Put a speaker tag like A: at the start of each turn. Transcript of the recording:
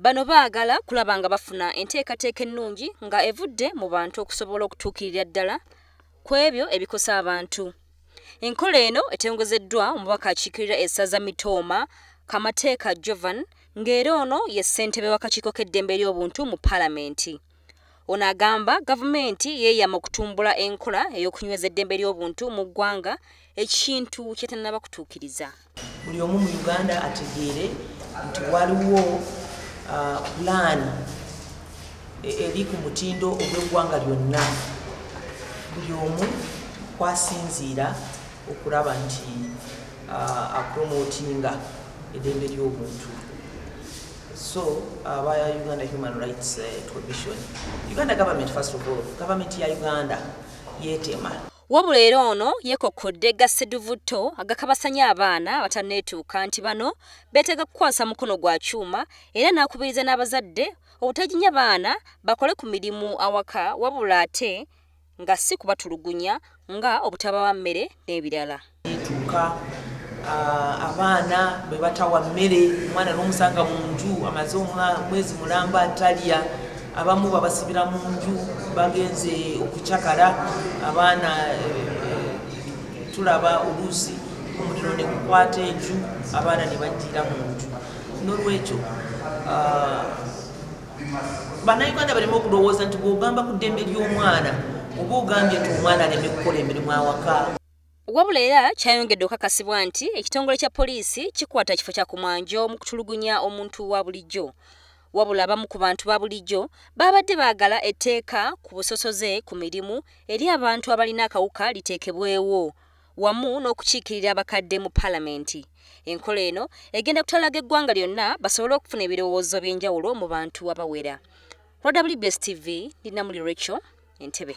A: Bano baagala kulaba nga bafuna enteekateeka ennungi nga evudde mu bantu okusobola okutuukirira ddala ku ebyo ebikosa abantu. Enkola eno etengozeddwa omubaka akiikirira essaza Mitooma Kamateeka Jovan ng'era ono ye ssentebe w'akakiiko k'eddembe ly'obuntu mu Paalamenti. Ono agamba gavumenti yeeyama okutumbula enkola ey'okunyweza eddembe ly'obuntu mu ggwanga ekintu kye tannaba kutuukiriza.
B: Buli omu mu Uganda ategeere nti waliwo pulaani eri ku mutindo ogw'eggwanga lyonna. Buli omu kwasinziira okulaba nti apromotinga eddembe ly'obuntu. So, by Uganda Human Rights Commission, Uganda government, first of all, government ya Uganda yetema.
A: Wabula era ono yeekokkodde gasseduvutto agakabasanya abaana abatanneetuuka nti bano beetaaga kukwasa mukono gwa kyuma era n'akubiriza n'abazadde obutaginya baana bakole ku mirimu awaka wabula ate nga si kubatulugunya nga obutabawa mmere n'ebirala.
B: Abaana bwe batawa mmere, omwana n'omusanga mu nju amaze mwezi mulamba atalya, abamu babasibira mu nju bagenze okucakala, abaana tulaba oluusi omuliro ne gukwata enju abaana ne bajjira mu nju. N'olwekyo bannayuganda baleme okulowooza nti bw'ogamba ku ddembe ly'omwana oba ogambye nti omwana aleme kukola emirimu awaka.
A: Wabula era kyayongedde okakasibwa nti ekitongole kya poliisi kikwata kifo kya kumwanjo mu kutulugunya omuntu wa bulijjo. Wabula abamu ku bantu ba bulijjo babadde baagala etteeka ku busosoze ku mirimu eri abantu abalina akawuka liteekebwewo wamu n'okukiikirira abakadde mu Paalamenti. Enkola eno egenda kutalaga eggwanga lyonna basobole okufuna ebirowoozo by'enjawulo mu bantu abawera. WBS TV, Dinamuli Rachel, Entebbe.